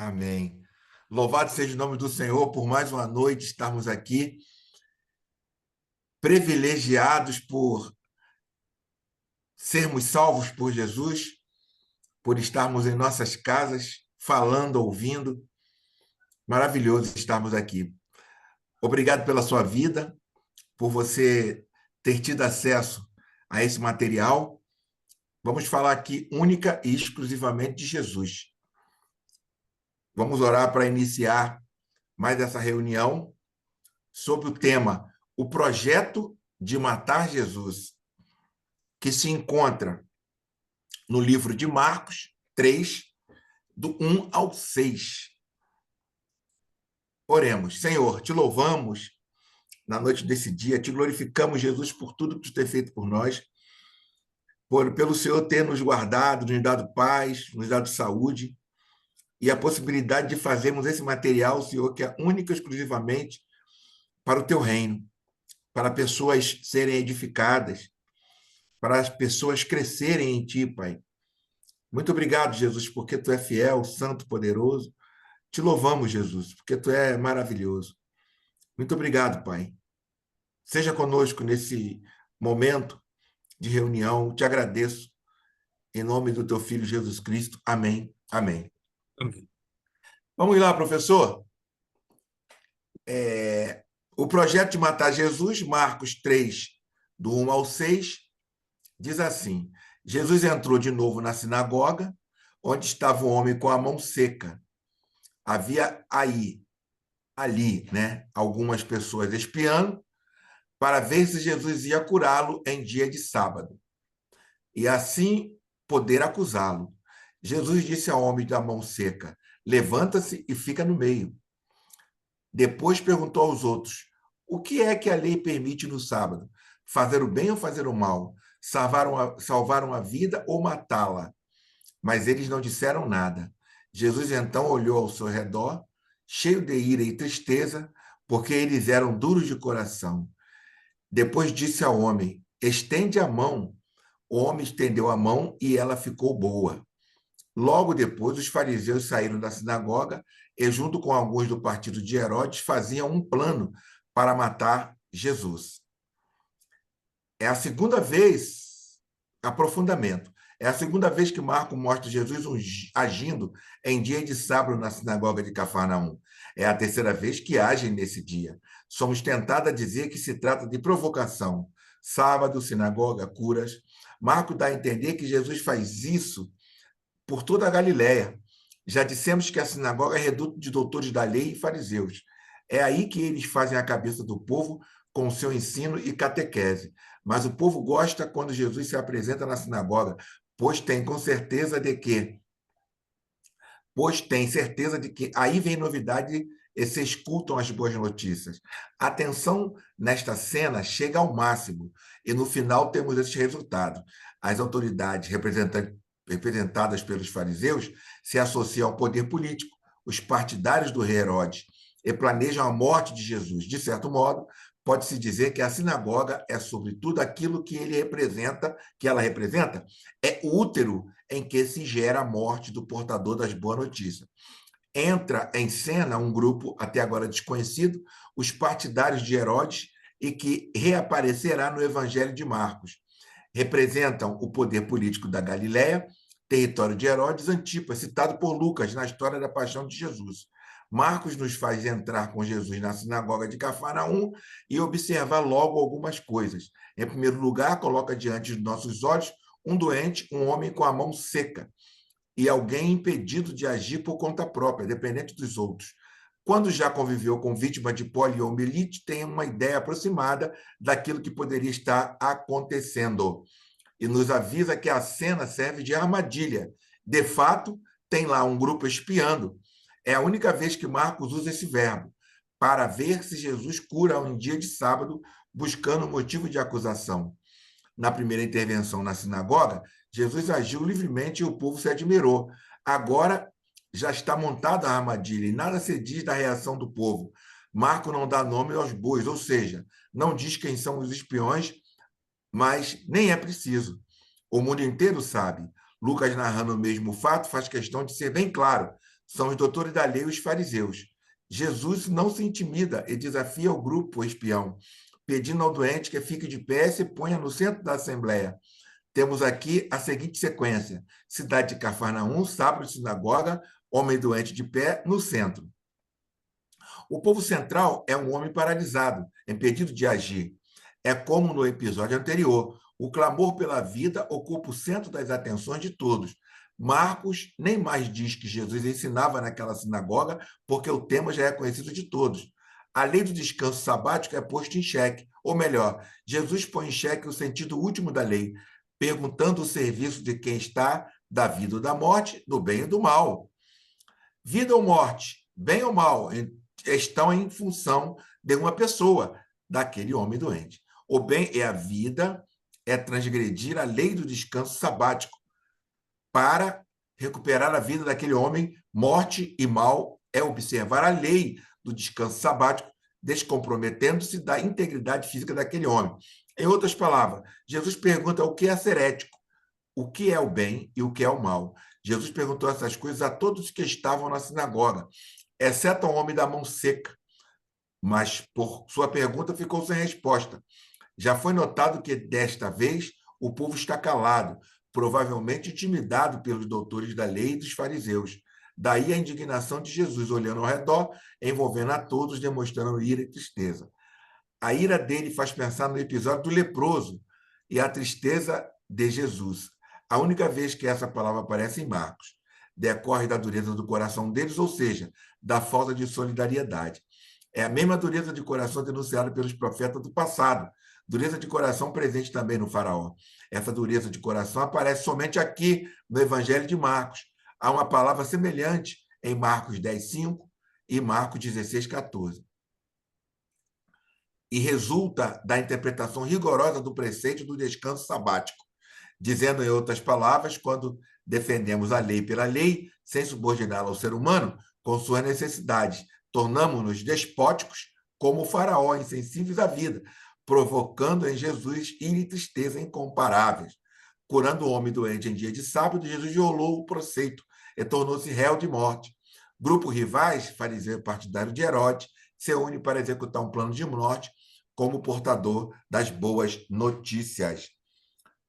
Amém. Louvado seja o nome do Senhor por mais uma noite estarmos aqui, privilegiados por sermos salvos por Jesus, por estarmos em nossas casas, falando, ouvindo. Maravilhoso estarmos aqui. Obrigado pela sua vida, por você ter tido acesso a esse material. Vamos falar aqui única e exclusivamente de Jesus. Vamos orar para iniciar mais essa reunião sobre o tema O Projeto de Matar Jesus, que se encontra no livro de Marcos 3, do 1 ao 6. Oremos. Senhor, te louvamos na noite desse dia, te glorificamos, Jesus, por tudo que tu tem feito por nós, pelo Senhor ter nos guardado, nos dado paz, nos dado saúde e a possibilidade de fazermos esse material, Senhor, que é única e exclusivamente para o teu reino, para pessoas serem edificadas, para as pessoas crescerem em ti, Pai. Muito obrigado, Jesus, porque tu é fiel, santo, poderoso. Te louvamos, Jesus, porque tu é maravilhoso. Muito obrigado, Pai. Seja conosco nesse momento de reunião. Te agradeço. Em nome do teu Filho Jesus Cristo. Amém. Amém. Amém. Vamos lá, professor. O projeto de matar Jesus, Marcos 3, do 1 ao 6, diz assim: Jesus entrou de novo na sinagoga, onde estava um homem com a mão seca. Havia ali, né, algumas pessoas espiando para ver se Jesus ia curá-lo em dia de sábado, e assim poder acusá-lo. Jesus disse ao homem da mão seca: levanta-se e fica no meio. Depois perguntou aos outros: o que é que a lei permite no sábado? Fazer o bem ou fazer o mal? Salvar uma vida ou matá-la? Mas eles não disseram nada. Jesus então olhou ao seu redor, cheio de ira e tristeza, porque eles eram duros de coração. Depois disse ao homem: estende a mão. O homem estendeu a mão e ela ficou boa. Logo depois, os fariseus saíram da sinagoga e, junto com alguns do partido de Herodes, faziam um plano para matar Jesus. É a segunda vez, aprofundamento, é a segunda vez que Marcos mostra Jesus agindo em dia de sábado na sinagoga de Cafarnaum. É a terceira vez que age nesse dia. Somos tentados a dizer que se trata de provocação. Sábado, sinagoga, curas. Marcos dá a entender que Jesus faz isso por toda a Galiléia. Já dissemos que a sinagoga é reduto de doutores da lei e fariseus. É aí que eles fazem a cabeça do povo com o seu ensino e catequese. Mas o povo gosta quando Jesus se apresenta na sinagoga, pois tem certeza de que aí vem novidade e se escutam as boas notícias. A tensão nesta cena chega ao máximo e no final temos esse resultado. As autoridades representadas pelos fariseus se associam ao poder político, os partidários do rei Herodes, e planejam a morte de Jesus. De certo modo, pode-se dizer que a sinagoga é, sobretudo, aquilo que ela representa, é o útero em que se gera a morte do portador das boas notícias. Entra em cena um grupo até agora desconhecido, os partidários de Herodes, e que reaparecerá no Evangelho de Marcos. Representam o poder político da Galiléia, território de Herodes Antipas, citado por Lucas na história da paixão de Jesus. Marcos nos faz entrar com Jesus na sinagoga de Cafarnaum e observar logo algumas coisas. Em primeiro lugar, coloca diante dos nossos olhos um doente, um homem com a mão seca, e alguém impedido de agir por conta própria, dependente dos outros. Quando já conviveu com vítima de poliomielite, tem uma ideia aproximada daquilo que poderia estar acontecendo. E nos avisa que a cena serve de armadilha. De fato, tem lá um grupo espiando. É a única vez que Marcos usa esse verbo, para ver se Jesus cura um dia de sábado, buscando motivo de acusação. Na primeira intervenção na sinagoga, Jesus agiu livremente e o povo se admirou. Agora já está montada a armadilha e nada se diz da reação do povo. Marcos não dá nome aos bois, ou seja, não diz quem são os espiões, mas nem é preciso. O mundo inteiro sabe. Lucas, narrando o mesmo fato, faz questão de ser bem claro. são os doutores da lei e os fariseus. Jesus não se intimida e desafia o grupo espião, pedindo ao doente que fique de pé e se ponha no centro da assembleia. Temos aqui a seguinte sequência: cidade de Cafarnaum, sábado de sinagoga, homem doente de pé no centro. O povo central é um homem paralisado, impedido de agir. É como no episódio anterior, o clamor pela vida ocupa o centro das atenções de todos. Marcos nem mais diz que Jesus ensinava naquela sinagoga, porque o tema já é conhecido de todos. A lei do descanso sabático é posta em xeque, ou melhor, Jesus põe em xeque o sentido último da lei, perguntando o serviço de quem está da vida ou da morte, do bem e do mal. Vida ou morte, bem ou mal, estão em função de uma pessoa, daquele homem doente. O bem é a vida, é transgredir a lei do descanso sabático para recuperar a vida daquele homem. Morte e mal é observar a lei do descanso sabático, descomprometendo-se da integridade física daquele homem. Em outras palavras, Jesus pergunta o que é ser ético, o que é o bem e o que é o mal. Jesus perguntou essas coisas a todos que estavam na sinagoga, exceto ao homem da mão seca, mas por sua pergunta ficou sem resposta. Já foi notado que, desta vez, o povo está calado, provavelmente intimidado pelos doutores da lei e dos fariseus. Daí a indignação de Jesus, olhando ao redor, envolvendo a todos, demonstrando ira e tristeza. A ira dele faz pensar no episódio do leproso e a tristeza de Jesus. A única vez que essa palavra aparece em Marcos. Decorre da dureza do coração deles, ou seja, da falta de solidariedade. É a mesma dureza de coração denunciada pelos profetas do passado, dureza de coração presente também no faraó. Essa dureza de coração aparece somente aqui no Evangelho de Marcos. Há uma palavra semelhante em Marcos 10:5 e Marcos 16:14. E resulta da interpretação rigorosa do preceito do descanso sabático. Dizendo em outras palavras, quando defendemos a lei pela lei, sem subordiná-la ao ser humano, com suas necessidades, tornamos-nos despóticos como o faraó, insensíveis à vida, provocando em Jesus ira e tristeza incomparáveis. Curando o homem doente em dia de sábado, Jesus violou o preceito e tornou-se réu de morte. Grupo rivais, fariseu partidário de Herodes, se une para executar um plano de morte como portador das boas notícias.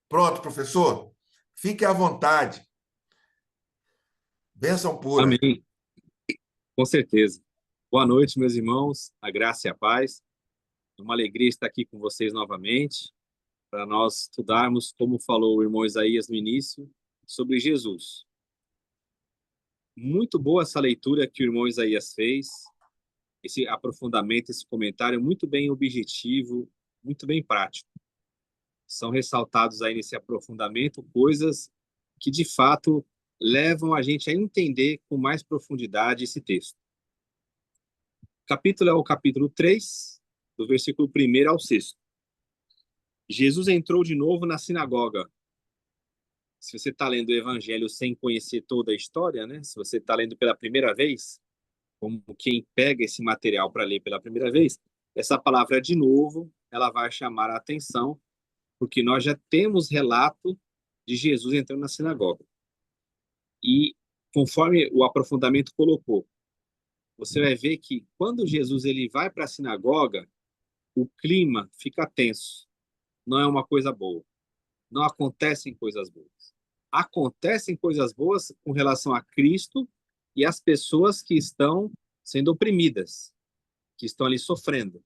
Pronto, professor. Fique à vontade. Bênção pura. Amém, com certeza. Boa noite, meus irmãos, a graça e a paz. É uma alegria estar aqui com vocês novamente, para nós estudarmos, como falou o irmão Isaías no início, sobre Jesus. Muito boa essa leitura que o irmão Isaías fez, esse aprofundamento, esse comentário, muito bem objetivo, muito bem prático. São ressaltados aí nesse aprofundamento coisas que, de fato, levam a gente a entender com mais profundidade esse texto. O capítulo é o capítulo 3, do versículo 1 ao 6. Jesus entrou de novo na sinagoga. Se você está lendo o Evangelho sem conhecer toda a história, né? Se você está lendo pela primeira vez, como quem pega esse material para ler pela primeira vez, essa palavra de novo, ela vai chamar a atenção, porque nós já temos relato de Jesus entrando na sinagoga. E conforme o aprofundamento colocou, você vai ver que quando Jesus ele vai para a sinagoga, o clima fica tenso. Não é uma coisa boa. Não acontecem coisas boas. Acontecem coisas boas com relação a Cristo e as pessoas que estão sendo oprimidas, que estão ali sofrendo.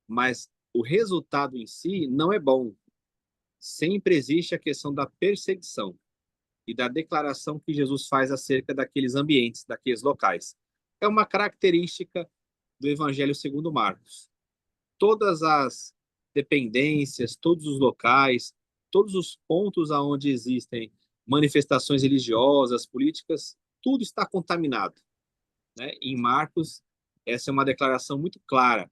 Mas o resultado em si não é bom. Sempre existe a questão da perseguição e da declaração que Jesus faz acerca daqueles ambientes, daqueles locais. É uma característica do Evangelho segundo Marcos. Todas as dependências, todos os locais, todos os pontos aonde existem manifestações religiosas, políticas, tudo está contaminado, né? Em Marcos, essa é uma declaração muito clara.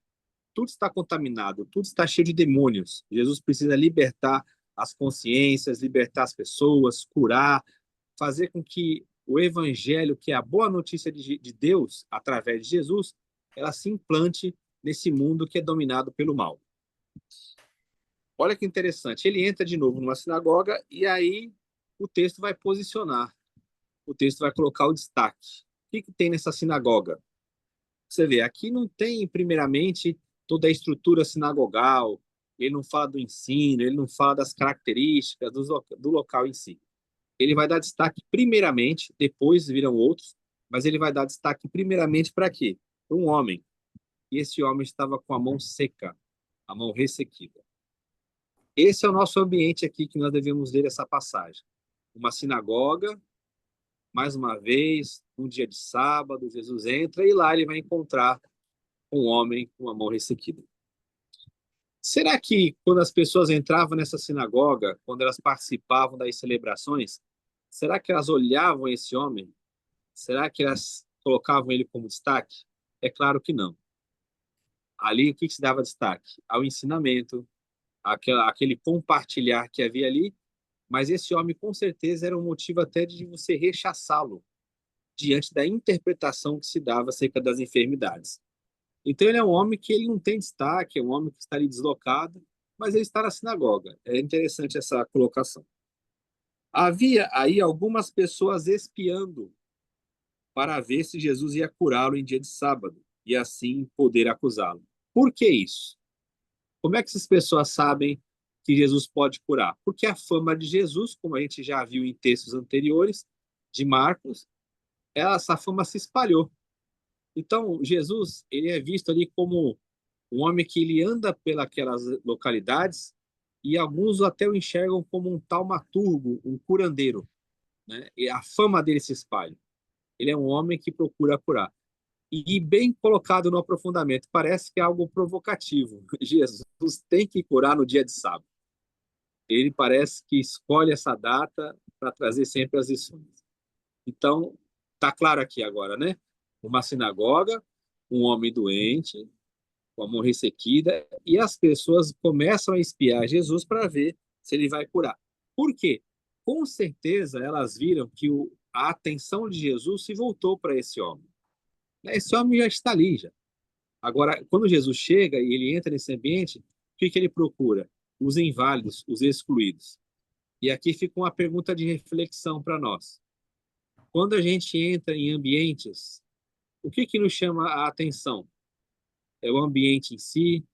Tudo está contaminado, tudo está cheio de demônios. Jesus precisa libertar as consciências, libertar as pessoas, curar, fazer com que o evangelho, que é a boa notícia de Deus, através de Jesus, ela se implante nesse mundo que é dominado pelo mal. Olha que interessante, ele entra de novo numa sinagoga e aí o texto vai posicionar, o texto vai colocar o destaque. que tem nessa sinagoga? Você vê, aqui não tem, primeiramente, toda a estrutura sinagogal, ele não fala do ensino, ele não fala das características do local em si. Ele vai dar destaque primeiramente, depois viram outros, mas ele vai dar destaque primeiramente para quê? Para um homem. E esse homem estava com a mão seca, a mão ressequida. Esse é o nosso ambiente aqui que nós devemos ler essa passagem. Uma sinagoga, mais uma vez, um dia de sábado, Jesus entra e lá ele vai encontrar um homem com a mão ressequida. Será que quando as pessoas entravam nessa sinagoga, quando elas participavam das celebrações, será que elas olhavam esse homem? Será que elas colocavam ele como destaque? É claro que não. Ali, o que se dava destaque? Ao ensinamento, aquele compartilhar que havia ali, mas esse homem, com certeza, era um motivo até de você rechaçá-lo diante da interpretação que se dava acerca das enfermidades. Então, ele é um homem que ele não tem destaque, é um homem que está ali deslocado, mas ele está na sinagoga. É interessante essa colocação. Havia aí algumas pessoas espiando para ver se Jesus ia curá-lo em dia de sábado e assim poder acusá-lo. Por que isso? Como é que essas pessoas sabem que Jesus pode curar? Porque a fama de Jesus, como a gente já viu em textos anteriores de Marcos, essa fama se espalhou. Então, Jesus, ele é visto ali como um homem que ele anda pelas localidades e alguns até o enxergam como um taumaturgo, um curandeiro, né? E a fama dele se espalha. Ele é um homem que procura curar. E bem colocado no aprofundamento, parece que é algo provocativo. Jesus tem que curar no dia de sábado. Ele parece que escolhe essa data para trazer sempre as lições. Então, tá claro aqui agora, né? Uma sinagoga, um homem doente, com a mão ressequida, e as pessoas começam a espiar Jesus para ver se ele vai curar. Por quê? Com certeza elas viram que a atenção de Jesus se voltou para esse homem. Esse homem já está ali, já. Agora, quando Jesus chega e ele entra nesse ambiente, o que ele procura? Os inválidos, os excluídos. E aqui fica uma pergunta de reflexão para nós. Quando a gente entra em ambientes, o que nos chama a atenção? É o ambiente em si?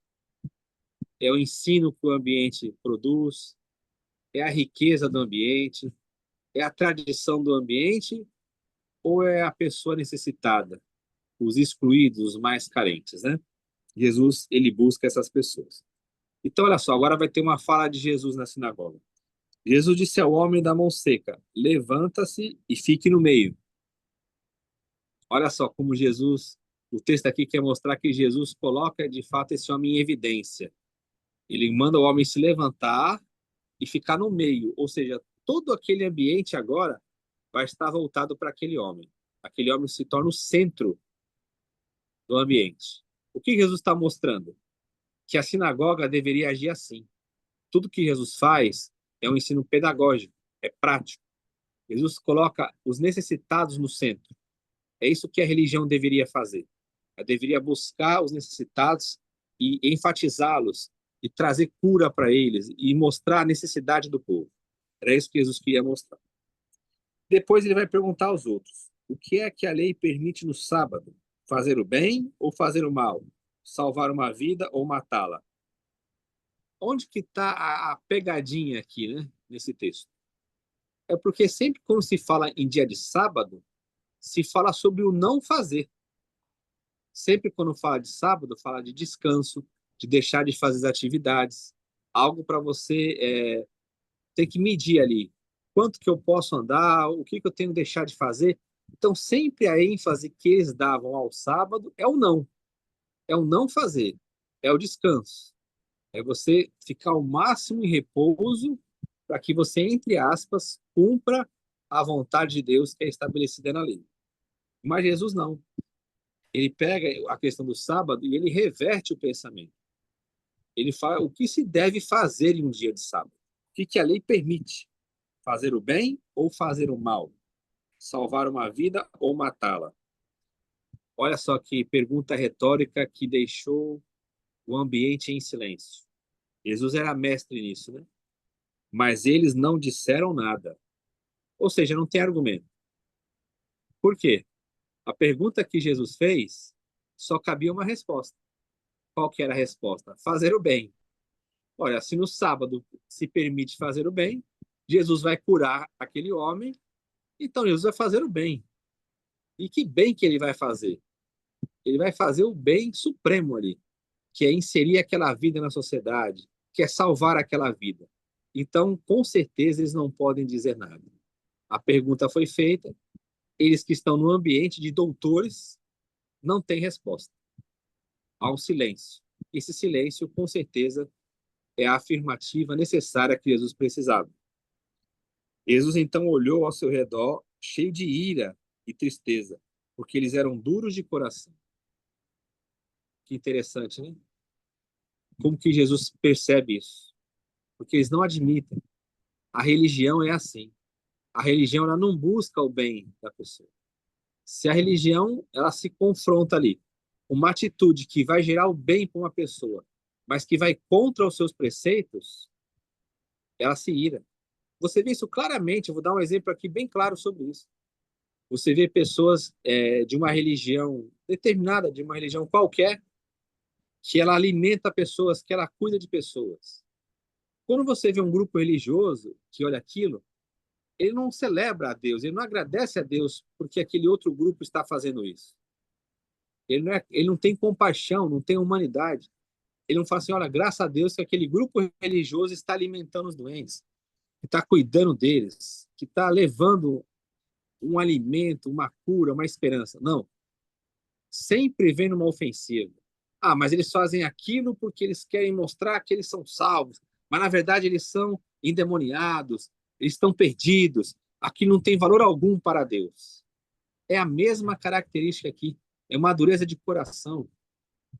É o ensino que o ambiente produz? É a riqueza do ambiente? É a tradição do ambiente? Ou é a pessoa necessitada? Os excluídos, os mais carentes, né? Jesus, ele busca essas pessoas. Então, olha só, agora vai ter uma fala de Jesus na sinagoga. Jesus disse ao homem da mão seca: levanta-se e fique no meio. Olha só como Jesus, o texto aqui quer mostrar que Jesus coloca de fato esse homem em evidência. Ele manda o homem se levantar e ficar no meio, ou seja, todo aquele ambiente agora vai estar voltado para aquele homem. Aquele homem se torna o centro do ambiente. O que Jesus está mostrando? Que a sinagoga deveria agir assim. Tudo que Jesus faz é um ensino pedagógico, é prático. Jesus coloca os necessitados no centro. É isso que a religião deveria fazer. Ela deveria buscar os necessitados e enfatizá-los e trazer cura para eles e mostrar a necessidade do povo. Era isso que Jesus queria mostrar. Depois ele vai perguntar aos outros: o que é que a lei permite no sábado? Fazer o bem ou fazer o mal? Salvar uma vida ou matá-la? Onde que está a pegadinha aqui, né, nesse texto? É porque sempre quando se fala em dia de sábado, se fala sobre o não fazer. Sempre quando fala de sábado, fala de descanso, de deixar de fazer as atividades, algo para você ter que medir ali. Quanto que eu posso andar, o que eu tenho que deixar de fazer. Então, sempre a ênfase que eles davam ao sábado é o não. É o não fazer, é o descanso. É você ficar ao máximo em repouso para que você, entre aspas, cumpra a vontade de Deus que é estabelecida na lei. Mas Jesus não. Ele pega a questão do sábado e ele reverte o pensamento. Ele fala o que se deve fazer em um dia de sábado. O que a lei permite? Fazer o bem ou fazer o mal? Salvar uma vida ou matá-la? Olha só que pergunta retórica que deixou o ambiente em silêncio. Jesus era mestre nisso, né? Mas eles não disseram nada. Ou seja, não tem argumento. Por quê? A pergunta que Jesus fez só cabia uma resposta. Qual que era a resposta? Fazer o bem. Olha, se no sábado se permite fazer o bem, Jesus vai curar aquele homem, então Jesus vai fazer o bem. E que bem que ele vai fazer? Ele vai fazer o bem supremo ali, que é inserir aquela vida na sociedade, que é salvar aquela vida. Então, com certeza, eles não podem dizer nada. A pergunta foi feita, eles que estão no ambiente de doutores não têm resposta. Há um silêncio. Esse silêncio, com certeza, é a afirmativa necessária que Jesus precisava. Jesus então olhou ao seu redor, cheio de ira e tristeza, porque eles eram duros de coração. Que interessante, né? Como que Jesus percebe isso? Porque eles não admitem. A religião é assim. A religião ela não busca o bem da pessoa. Se a religião ela se confronta ali, uma atitude que vai gerar o bem para uma pessoa, mas que vai contra os seus preceitos, ela se ira. Você vê isso claramente. Eu vou dar um exemplo aqui bem claro sobre isso. Você vê pessoas de uma religião determinada, de uma religião qualquer, que ela alimenta pessoas, que ela cuida de pessoas. Quando você vê um grupo religioso que olha aquilo, ele não celebra a Deus, ele não agradece a Deus porque aquele outro grupo está fazendo isso. Ele não tem compaixão, não tem humanidade. Ele não fala assim, olha, graças a Deus que aquele grupo religioso está alimentando os doentes, que está cuidando deles, que está levando um alimento, uma cura, uma esperança. Não. Sempre vem numa ofensiva. Ah, mas eles fazem aquilo porque eles querem mostrar que eles são salvos. Mas, na verdade, eles são endemoniados, eles estão perdidos. Aqui não tem valor algum para Deus. É a mesma característica aqui. É uma dureza de coração.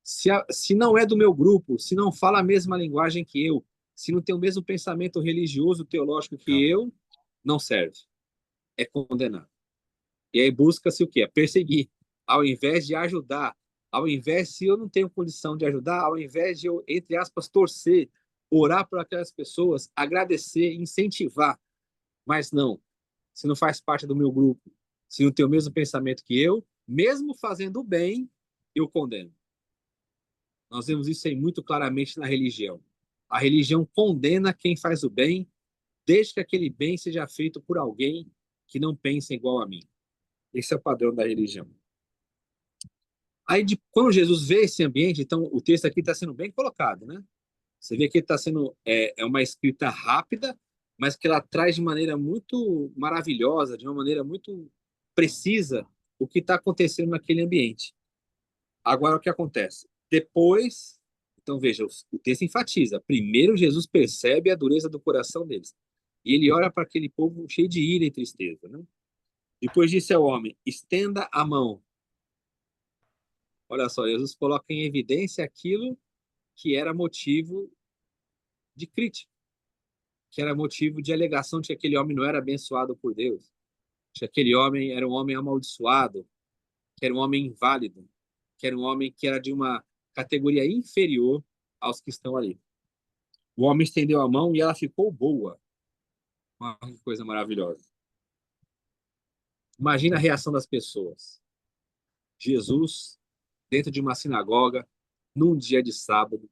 Se não é do meu grupo, se não fala a mesma linguagem que eu, se não tem o mesmo pensamento religioso, teológico que eu, não serve. É condenado. E aí busca-se o quê? É perseguir, ao invés de ajudar. Ao invés, se eu não tenho condição de ajudar, ao invés de eu, entre aspas, torcer, orar por aquelas pessoas, agradecer, incentivar. Mas não, se não faz parte do meu grupo, se não tem o mesmo pensamento que eu, mesmo fazendo o bem, eu condeno. Nós vemos isso aí muito claramente na religião. A religião condena quem faz o bem, desde que aquele bem seja feito por alguém que não pensa igual a mim. Esse é o padrão da religião. Aí, quando Jesus vê esse ambiente, então o texto aqui está sendo bem colocado, né? Você vê que está sendo uma escrita rápida, mas que ela traz de maneira muito maravilhosa, de uma maneira muito precisa, o que está acontecendo naquele ambiente. Agora, o que acontece? Depois, então veja, o texto enfatiza. Primeiro, Jesus percebe a dureza do coração deles. E ele olha para aquele povo cheio de ira e tristeza, né? Depois disse ao homem: estenda a mão. Olha só, Jesus coloca em evidência aquilo que era motivo de crítica, que era motivo de alegação de que aquele homem não era abençoado por Deus, de que aquele homem era um homem amaldiçoado, que era um homem inválido, que era um homem que era de uma categoria inferior aos que estão ali. O homem estendeu a mão e ela ficou boa. Uma coisa maravilhosa. Imagina a reação das pessoas. Jesus, dentro de uma sinagoga, num dia de sábado,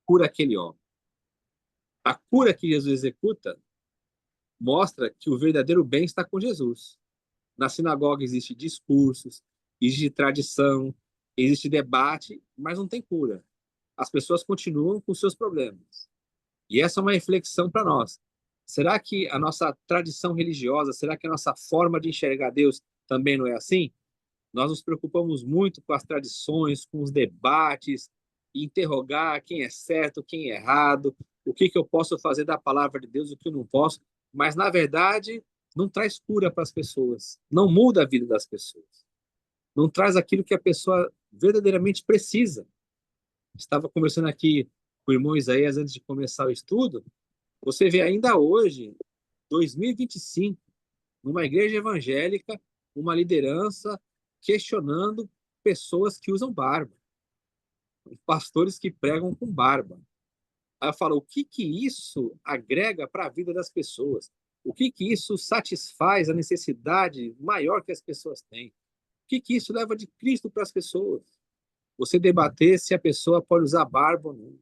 cura aquele homem. A cura que Jesus executa mostra que o verdadeiro bem está com Jesus. Na sinagoga existe discursos, existe tradição, existe debate, mas não tem cura. As pessoas continuam com seus problemas. E essa é uma reflexão para nós. Será que a nossa tradição religiosa, será que a nossa forma de enxergar Deus também não é assim? Nós nos preocupamos muito com as tradições, com os debates, interrogar quem é certo, quem é errado, o que eu posso fazer da palavra de Deus, o que eu não posso, mas, na verdade, não traz cura para as pessoas, não muda a vida das pessoas, não traz aquilo que a pessoa verdadeiramente precisa. Estava conversando aqui com o irmão Isaías antes de começar o estudo, você vê ainda hoje, 2025, numa igreja evangélica, uma liderança questionando pessoas que usam barba, pastores que pregam com barba. Aí eu falo, o que que isso agrega para a vida das pessoas? O que que isso satisfaz a necessidade maior que as pessoas têm? que isso leva de Cristo para as pessoas? Você debater se a pessoa pode usar barba ou não.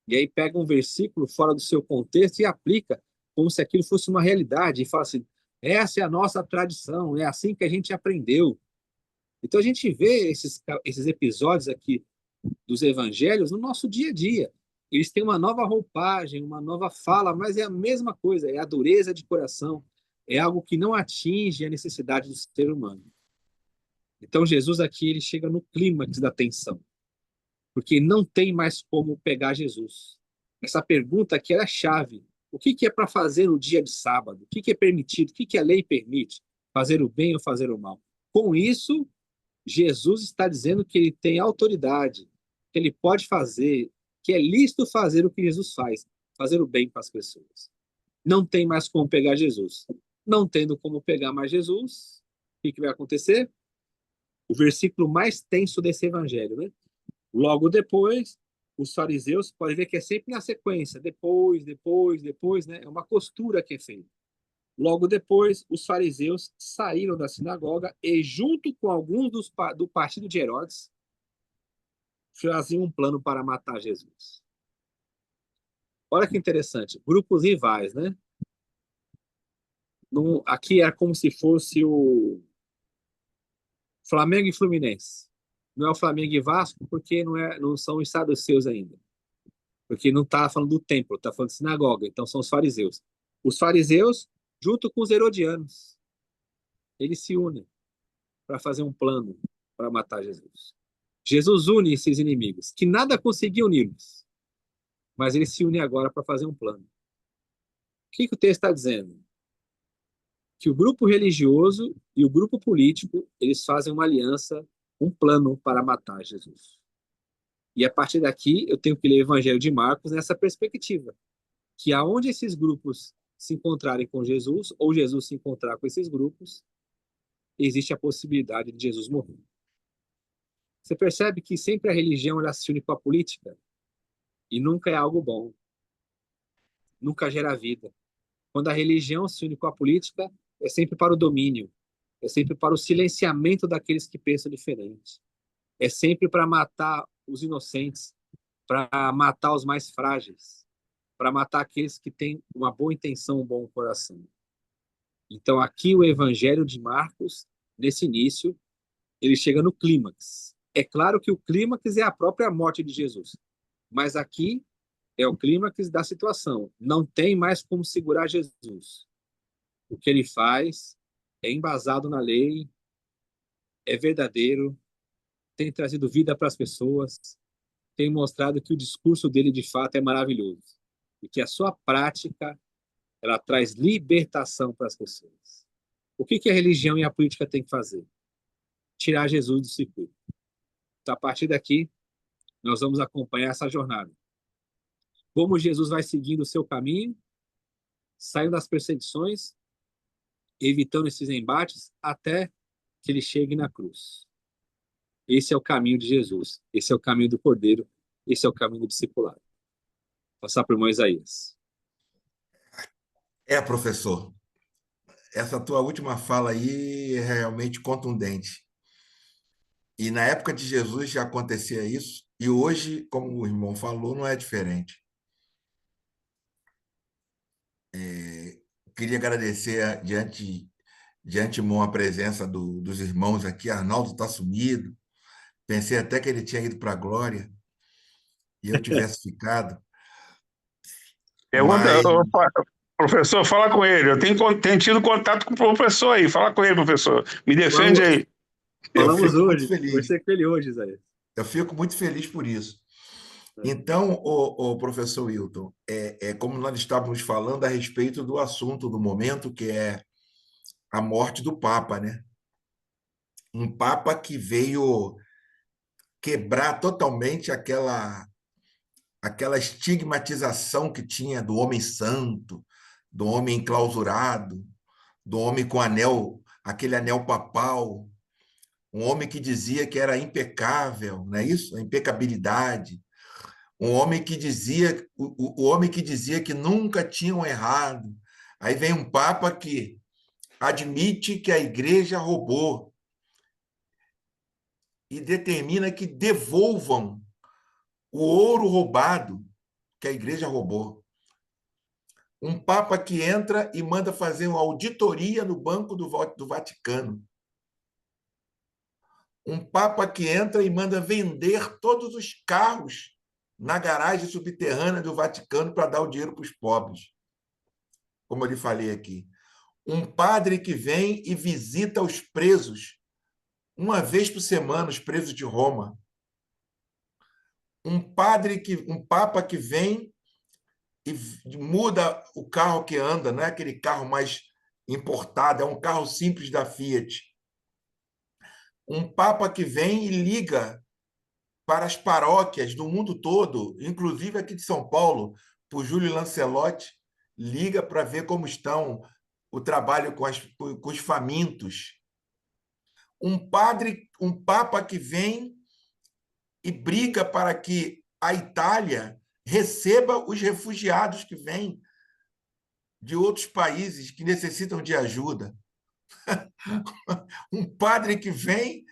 E aí pega um versículo fora do seu contexto e aplica como se aquilo fosse uma realidade e fala assim: essa é a nossa tradição, é assim que a gente aprendeu. Então a gente vê esses episódios aqui dos evangelhos no nosso dia a dia. Eles têm uma nova roupagem, uma nova fala, mas é a mesma coisa, é a dureza de coração, é algo que não atinge a necessidade do ser humano. Então Jesus aqui ele chega no clímax da tensão, porque não tem mais como pegar Jesus. Essa pergunta aqui era a chave. O que é para fazer no dia de sábado? O que é permitido? O que a lei permite? Fazer o bem ou fazer o mal? Com isso, Jesus está dizendo que ele tem autoridade, que ele pode fazer, que é lícito fazer o que Jesus faz, fazer o bem para as pessoas. Não tem mais como pegar Jesus. Não tendo como pegar mais Jesus, o que vai acontecer? O versículo mais tenso desse evangelho, né? Logo depois, os fariseus, pode ver que é sempre na sequência, depois, né? É uma costura que é feita. Logo depois, os fariseus saíram da sinagoga e, junto com alguns do partido de Herodes, faziam um plano para matar Jesus. Olha que interessante, grupos rivais, né? Aqui é como se fosse o Flamengo e Fluminense. Não é o Flamengo e Vasco, porque não são os saduceus ainda. Porque não está falando do templo, está falando de sinagoga, então são os fariseus. Os fariseus, junto com os herodianos, eles se unem para fazer um plano para matar Jesus. Jesus une esses inimigos, que nada conseguiu uni-los, mas eles se unem agora para fazer um plano. O que o texto está dizendo? Que o grupo religioso e o grupo político, eles fazem uma aliança, um plano para matar Jesus. E a partir daqui, eu tenho que ler o Evangelho de Marcos nessa perspectiva, que aonde esses grupos se encontrarem com Jesus, ou Jesus se encontrar com esses grupos, existe a possibilidade de Jesus morrer. Você percebe que sempre a religião ela se une com a política e nunca é algo bom, nunca gera vida. Quando a religião se une com a política, é sempre para o domínio, é sempre para o silenciamento daqueles que pensam diferente, é sempre para matar os inocentes, para matar os mais frágeis, para matar aqueles que têm uma boa intenção, um bom coração. Então, aqui o Evangelho de Marcos, nesse início, ele chega no clímax. É claro que o clímax é a própria morte de Jesus, mas aqui é o clímax da situação. Não tem mais como segurar Jesus. O que ele faz é embasado na lei, é verdadeiro, tem trazido vida para as pessoas, tem mostrado que o discurso dele de fato é maravilhoso e que a sua prática ela traz libertação para as pessoas. O que a religião e a política têm que fazer? Tirar Jesus do circuito. Então, a partir daqui, nós vamos acompanhar essa jornada. Como Jesus vai seguindo o seu caminho, saindo das perseguições, evitando esses embates, até que ele chegue na cruz. Esse é o caminho de Jesus. Esse é o caminho do Cordeiro. Esse é o caminho do discipulado. Vou passar para o irmão Isaías. Professor, essa tua última fala aí é realmente contundente. E na época de Jesus já acontecia isso, e hoje, como o irmão falou, não é diferente. Queria agradecer de antemão a presença dos irmãos aqui. Arnaldo está sumido. Pensei até que ele tinha ido para a glória e eu tivesse ficado. Pergunta, Mas, professor, fala com ele. Eu tenho tido contato com o professor aí. Fala com ele, professor. Me defende Falamos, aí. eu falamos fico muito hoje. feliz. Conversei com ele hoje, Isaías. Eu fico muito feliz por isso. Então, o professor Wilton, como nós estávamos falando a respeito do assunto do momento, que é a morte do Papa, né? Um Papa que veio quebrar totalmente aquela estigmatização que tinha do homem santo, do homem enclausurado, do homem com anel, aquele anel papal, um homem que dizia que era impecável, não é isso? A impecabilidade. Um homem que dizia, o homem que dizia que nunca tinham errado. Aí vem um papa que admite que a igreja roubou. e determina que devolvam o ouro roubado que a igreja roubou. Um papa que entra e manda fazer uma auditoria no Banco do Vaticano. Um papa que entra e manda vender todos os carros na garagem subterrânea do Vaticano para dar o dinheiro para os pobres, como eu lhe falei aqui. Um padre que vem e visita os presos uma vez por semana, os presos de Roma. Um papa que vem e muda o carro que anda, não é aquele carro mais importado, é um carro simples da Fiat. Um papa que vem e liga para as paróquias do mundo todo, inclusive aqui de São Paulo, por Júlio Lancelotti, liga para ver como estão o trabalho com os famintos. Um papa que vem e briga para que a Itália receba os refugiados que vêm de outros países que necessitam de ajuda. Um padre que vem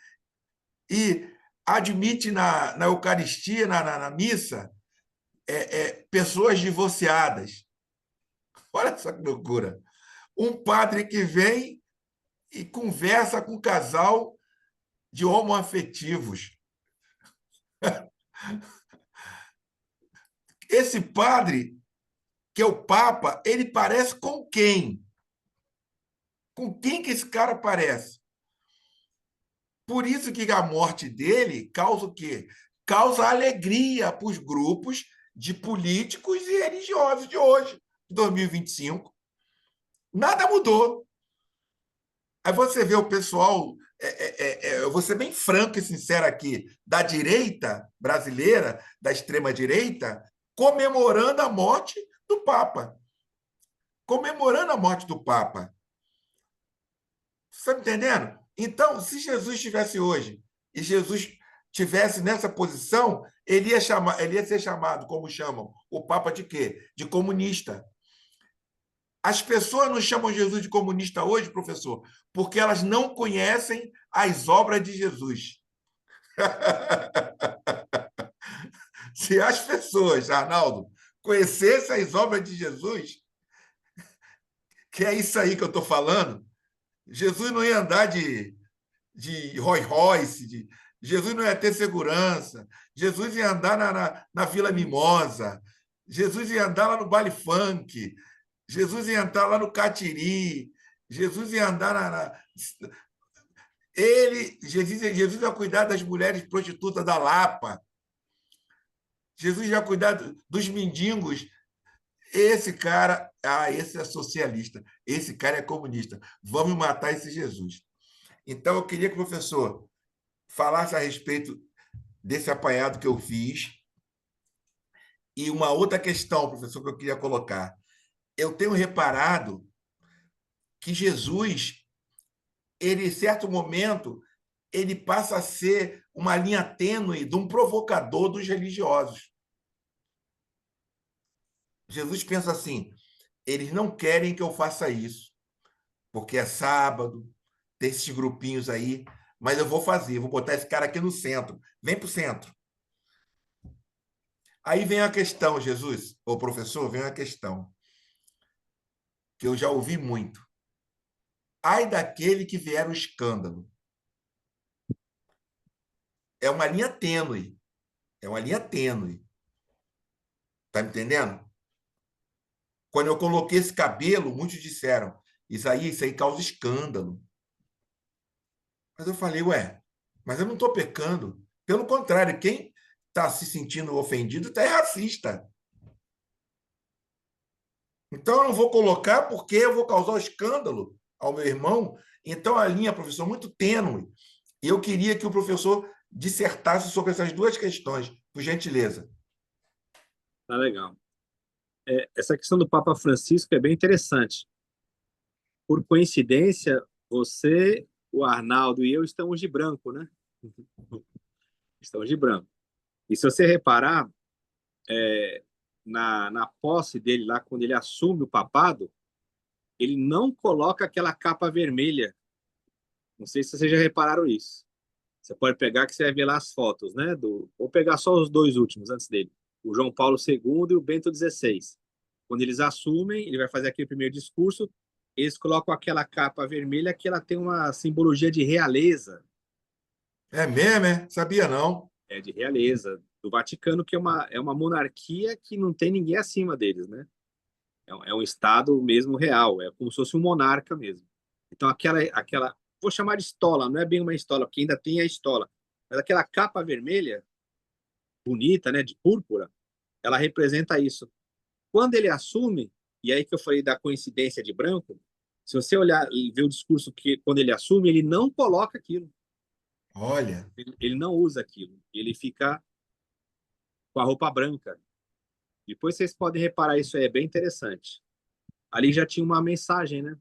e admite na Eucaristia, na missa, pessoas divorciadas. Olha só que loucura. Um padre que vem e conversa com um casal de homoafetivos. Esse padre, que é o Papa, ele parece com quem? Com quem que esse cara parece? Por isso que a morte dele causa o quê? Causa alegria para os grupos de políticos e religiosos de hoje, de 2025. Nada mudou. Aí você vê o pessoal, eu vou ser bem franco e sincero aqui, da direita brasileira, da extrema-direita, comemorando a morte do Papa. Comemorando a morte do Papa. Você está entendendo? Então, se Jesus estivesse hoje e Jesus estivesse nessa posição, ele ia ser chamado, como chamam, o Papa de quê? De comunista. As pessoas não chamam Jesus de comunista hoje, professor, porque elas não conhecem as obras de Jesus. Se as pessoas, Arnaldo, conhecessem as obras de Jesus, que é isso aí que eu estou falando, Jesus não ia andar de Rolls Royce, Jesus não ia ter segurança, Jesus ia andar na Vila Mimosa, Jesus ia andar lá no baile funk, Jesus ia andar lá no Catiri, Jesus ia andar Jesus ia cuidar das mulheres prostitutas da Lapa, Jesus ia cuidar dos mendigos. Esse cara, esse é socialista, esse cara é comunista. Vamos matar esse Jesus. Então, eu queria que o professor falasse a respeito desse apanhado que eu fiz. E uma outra questão, professor, que eu queria colocar. Eu tenho reparado que Jesus, ele, em certo momento, ele passa a ser uma linha tênue de um provocador dos religiosos. Jesus pensa assim, eles não querem que eu faça isso, porque é sábado, tem esses grupinhos aí, mas eu vou fazer, vou botar esse cara aqui no centro. Vem para o centro. Aí vem a questão, Jesus, ou professor, vem a questão, que eu já ouvi muito. Ai daquele que vier o escândalo. É uma linha tênue. É uma linha tênue. Tá me entendendo? Quando eu coloquei esse cabelo, muitos disseram, isso aí causa escândalo. Mas eu falei, ué, mas eu não estou pecando. Pelo contrário, quem está se sentindo ofendido está racista. Então, eu não vou colocar porque eu vou causar escândalo ao meu irmão. Então, a linha, professor, muito tênue. E eu queria que o professor dissertasse sobre essas duas questões, por gentileza. Tá legal. Essa questão do Papa Francisco é bem interessante. Por coincidência, você, o Arnaldo e eu estamos de branco, né? Estamos de branco. E se você reparar, na posse dele lá, quando ele assume o papado, ele não coloca aquela capa vermelha. Não sei se vocês já repararam isso. Você pode pegar que você vai ver lá as fotos, né? Vou pegar só os dois últimos antes dele. O João Paulo II e o Bento XVI. Quando eles assumem, ele vai fazer aquele primeiro discurso, eles colocam aquela capa vermelha que ela tem uma simbologia de realeza. É mesmo, é? Sabia não. É de realeza. Do Vaticano, que é uma monarquia que não tem ninguém acima deles, né? É um Estado mesmo real, é como se fosse um monarca mesmo. Então, vou chamar de estola, não é bem uma estola, porque ainda tem a estola, mas aquela capa vermelha, bonita, né, de púrpura, ela representa isso. Quando ele assume, e aí que eu falei da coincidência de branco, se você olhar e ver o discurso que quando ele assume, ele não coloca aquilo, Olha, ele não usa aquilo, ele fica com a roupa branca. Depois vocês podem reparar, isso aí é bem interessante. Ali já tinha uma mensagem, né?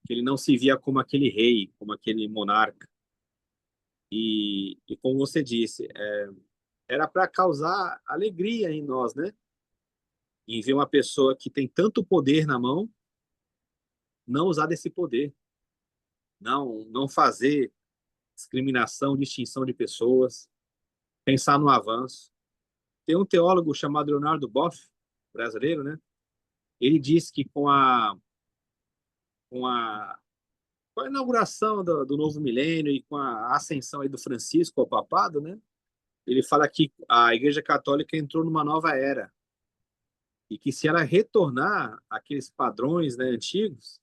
Que ele não se via como aquele rei, como aquele monarca. E como você disse, era para causar alegria em nós, né? Em ver uma pessoa que tem tanto poder na mão, não usar desse poder, não fazer discriminação, distinção de pessoas, pensar no avanço. Tem um teólogo chamado Leonardo Boff, brasileiro, né? Ele diz que com a, com a inauguração do novo milênio e com a ascensão aí do Francisco ao papado, né? Ele fala que a Igreja Católica entrou numa nova era e que se ela retornar àqueles padrões, né, antigos,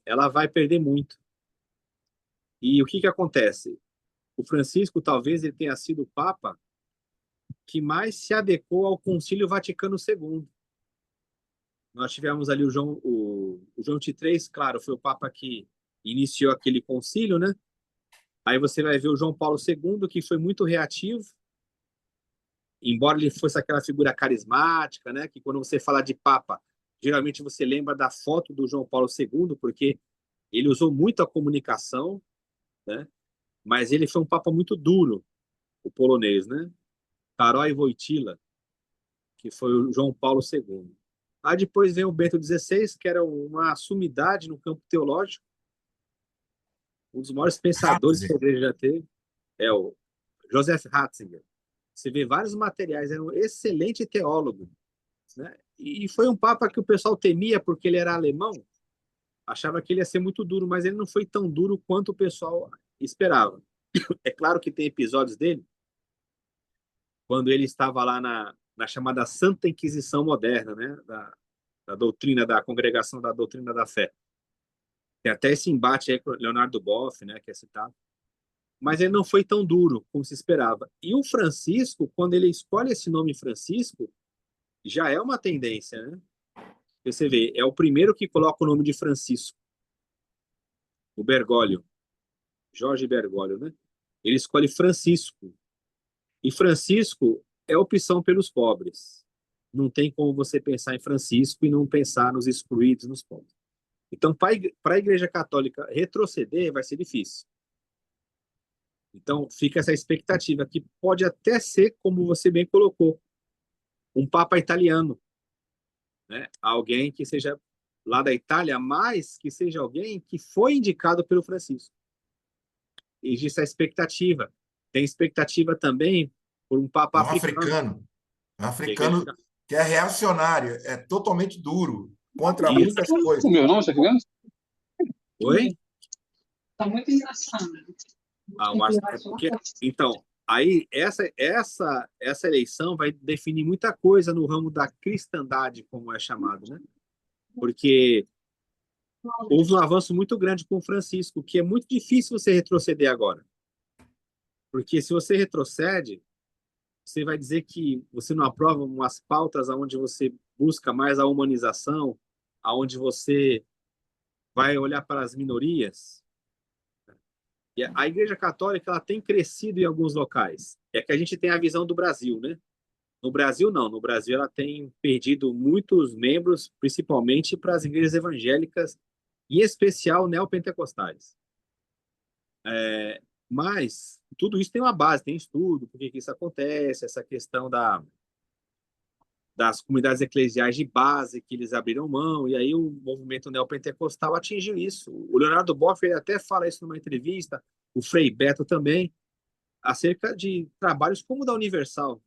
ela vai perder muito. E o que acontece? O Francisco talvez ele tenha sido o Papa que mais se adequou ao Concílio Vaticano II. Nós tivemos ali o João XXIII, claro, foi o Papa que iniciou aquele concílio, né? Aí você vai ver o João Paulo II, que foi muito reativo, embora ele fosse aquela figura carismática, né? Que quando você fala de Papa, geralmente você lembra da foto do João Paulo II, porque ele usou muito a comunicação, né? Mas ele foi um Papa muito duro, o polonês, né? Karol Wojtyła, que foi o João Paulo II. Aí depois vem o Bento XVI, que era uma sumidade no campo teológico, um dos maiores pensadores que a Ratzinger. igreja já teve, é o Joseph Ratzinger. Você vê vários materiais, era um excelente teólogo, né? E foi um papa que o pessoal temia porque ele era alemão, achava que ele ia ser muito duro, mas ele não foi tão duro quanto o pessoal esperava. É claro que tem episódios dele, quando ele estava lá na chamada Santa Inquisição Moderna, né? Da doutrina, da congregação da doutrina da fé. Tem até esse embate aí com Leonardo Boff, né, que é citado. Mas ele não foi tão duro como se esperava. E o Francisco, quando ele escolhe esse nome Francisco, já é uma tendência, né? Você vê, é o primeiro que coloca o nome de Francisco, o Bergoglio, Jorge Bergoglio, né? Ele escolhe Francisco. E Francisco é opção pelos pobres. Não tem como você pensar em Francisco e não pensar nos excluídos, nos pobres. Então, para a Igreja Católica retroceder, vai ser difícil. Então, fica essa expectativa, que pode até ser, como você bem colocou, um Papa italiano, né? Alguém que seja lá da Itália, mas que seja alguém que foi indicado pelo Francisco. Existe essa expectativa. Tem expectativa também por um Papa Um africano. africano. Um Que a igreja... africano que é reacionário, é totalmente duro contra Isso. muitas coisas. O meu nome, essa criança? Oi? Tá muito engraçado. Porque, então, aí essa eleição vai definir muita coisa no ramo da cristandade, como é chamado, né? Porque houve um avanço muito grande com o Francisco, que é muito difícil você retroceder agora. Porque se você retrocede, você vai dizer que você não aprova umas pautas onde você busca mais a humanização, aonde você vai olhar para as minorias. E a Igreja Católica ela tem crescido em alguns locais. É que a gente tem a visão do Brasil, né? No Brasil, não. No Brasil, ela tem perdido muitos membros, principalmente para as igrejas evangélicas, em especial neopentecostais. Mas tudo isso tem uma base, tem estudo, por que isso acontece, essa questão das comunidades eclesiais de base que eles abriram mão, e aí o movimento neopentecostal atingiu isso. O Leonardo Boff ele até fala isso numa entrevista, o Frei Beto também, acerca de trabalhos como o da Universal,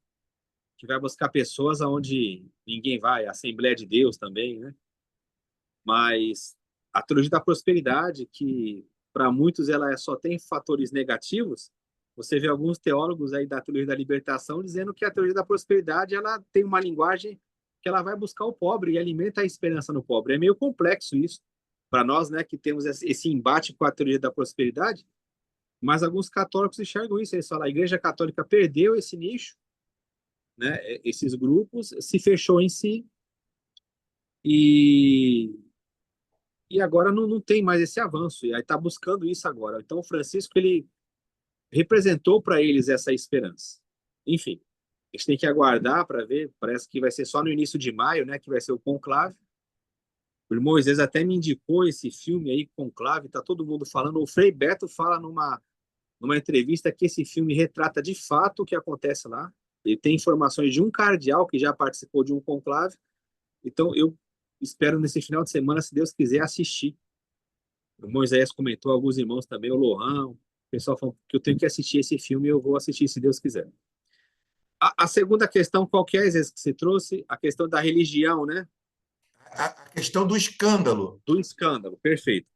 que vai buscar pessoas aonde ninguém vai, a Assembleia de Deus também, né? Mas a teologia da prosperidade, que para muitos ela só tem fatores negativos, você vê alguns teólogos aí da teologia da libertação dizendo que a teologia da prosperidade ela tem uma linguagem que ela vai buscar o pobre e alimenta a esperança no pobre. É meio complexo isso para nós, né, que temos esse embate com a teologia da prosperidade, mas alguns católicos enxergam isso. Eles falam, a Igreja Católica perdeu esse nicho, né, esses grupos, se fechou em si e agora não tem mais esse avanço, e aí está buscando isso agora. Então, o Francisco, ele representou para eles essa esperança. Enfim, a gente tem que aguardar para ver, parece que vai ser só no início de maio, né, que vai ser o conclave. O irmão Moisés até me indicou esse filme aí, Conclave, tá todo mundo falando. O Frei Beto fala numa entrevista que esse filme retrata de fato o que acontece lá. Ele tem informações de um cardeal que já participou de um conclave. Então, eu espero nesse final de semana, se Deus quiser, assistir. O Moisés comentou, alguns irmãos também, o Lohan, o pessoal falou que eu tenho que assistir esse filme e eu vou assistir se Deus quiser. A segunda questão, qual que é, Zé, que você trouxe? A questão da religião, né? A questão do escândalo. Do escândalo, perfeito.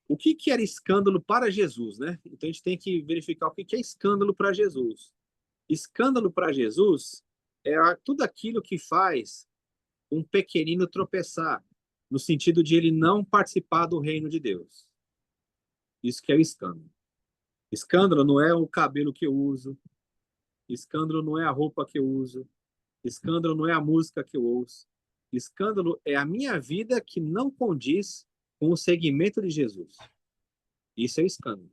O que era escândalo para Jesus, né? Então a gente tem que verificar o que é escândalo para Jesus. Escândalo para Jesus é tudo aquilo que faz um pequenino tropeçar, no sentido de ele não participar do reino de Deus. Isso que é o escândalo. Escândalo não é o cabelo que eu uso, escândalo não é a roupa que eu uso, escândalo não é a música que eu ouço. Escândalo é a minha vida que não condiz com o segmento de Jesus. Isso é escândalo.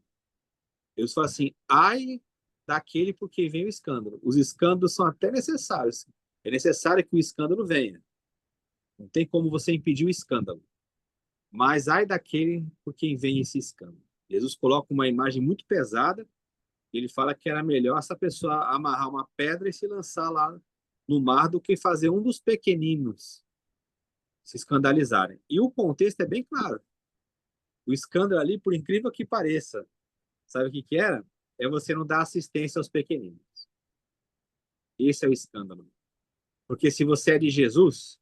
Eu falo assim, ai daquele por quem vem o escândalo. Os escândalos são até necessários. É necessário que o escândalo venha. Não tem como você impedir o escândalo. Mas ai daquele por quem vem esse escândalo. Jesus coloca uma imagem muito pesada. Ele fala que era melhor essa pessoa amarrar uma pedra e se lançar lá no mar do que fazer um dos pequeninos se escandalizarem. E o contexto é bem claro. O escândalo ali, por incrível que pareça, sabe o que era? É você não dar assistência aos pequeninos. Esse é o escândalo. Porque se você é de Jesus,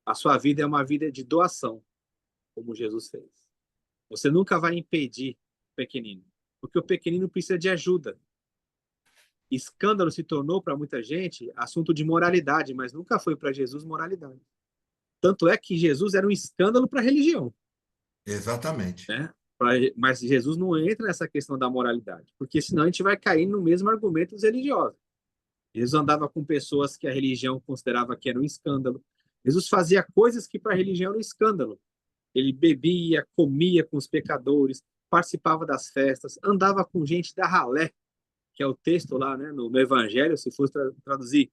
a sua vida é uma vida de doação, como Jesus fez. Você nunca vai impedir o pequenino, porque o pequenino precisa de ajuda. Escândalo se tornou para muita gente assunto de moralidade, mas nunca foi para Jesus moralidade. Tanto é que Jesus era um escândalo para a religião. Exatamente. Né? Mas Jesus não entra nessa questão da moralidade, porque senão a gente vai cair no mesmo argumento dos religiosos. Jesus andava com pessoas que a religião considerava que era um escândalo. Jesus fazia coisas que para a religião era um escândalo. Ele bebia, comia com os pecadores, participava das festas, andava com gente da ralé, que é o texto lá, né, no Evangelho, se fosse traduzir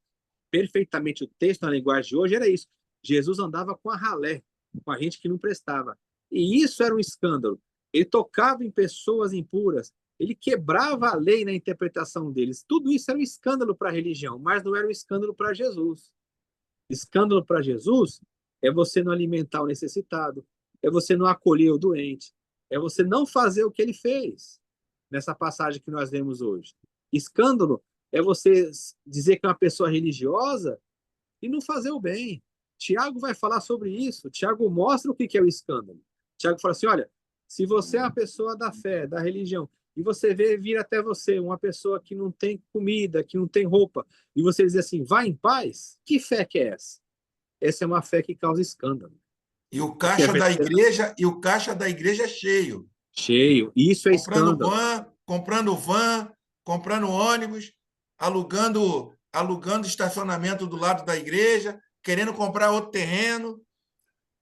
perfeitamente o texto na linguagem de hoje, era isso. Jesus andava com a ralé, com a gente que não prestava. E isso era um escândalo. Ele tocava em pessoas impuras, ele quebrava a lei na interpretação deles. Tudo isso era um escândalo para a religião, mas não era um escândalo para Jesus. Escândalo para Jesus é você não alimentar o necessitado, é você não acolher o doente, é você não fazer o que ele fez nessa passagem que nós vemos hoje. Escândalo é você dizer que é uma pessoa religiosa e não fazer o bem. Tiago vai falar sobre isso. Tiago mostra o que é o escândalo. Tiago fala assim, olha, se você é uma pessoa da fé, da religião, e você vê vir até você uma pessoa que não tem comida, que não tem roupa, e você diz assim, vá em paz, que fé que é essa? Essa é uma fé que causa escândalo. E o caixa da igreja é cheio. Cheio. Isso é comprando escândalo. van, comprando ônibus, alugando estacionamento do lado da igreja, querendo comprar outro terreno.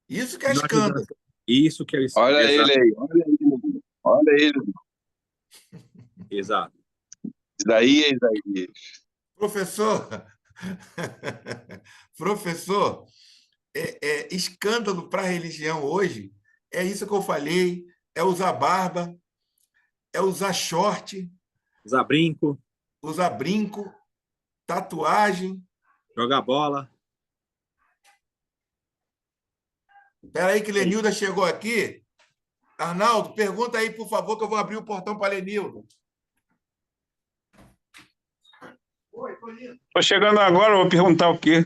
Isso que é escândalo. Isso que é escândalo. Olha ele aí, olha ele. Exato. Isaías. Professor, escândalo para a religião hoje é isso que eu falei, é usar barba, é usar short, usar brinco, tatuagem. Jogar bola. Espera aí que Lenilda chegou aqui. Arnaldo, pergunta aí, por favor, que eu vou abrir o portão para Lenildo. Oi, tô indo. Estou chegando agora, eu vou perguntar o quê?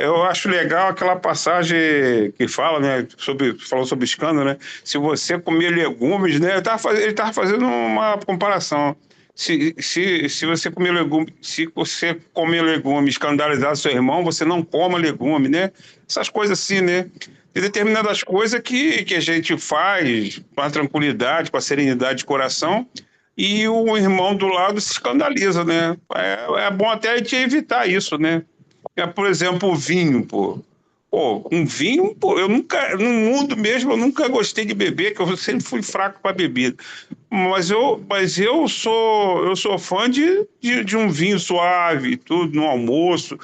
Eu acho legal aquela passagem que fala, né, falou sobre escândalo, né? Se você comer legumes, né? Ele estava fazendo uma comparação. Se você comer legume, se você comer legume, escandalizar seu irmão, você não coma legume, né? Essas coisas assim, né? Tem determinadas coisas que a gente faz com a tranquilidade, com a serenidade de coração, e o irmão do lado se escandaliza, né? É bom até a gente evitar isso, né? Por exemplo, o vinho, pô. Pô, um vinho, pô, eu nunca, no mundo mesmo, eu nunca gostei de beber, que eu sempre fui fraco para bebida. Mas eu sou fã de um vinho suave, e tudo, no almoço,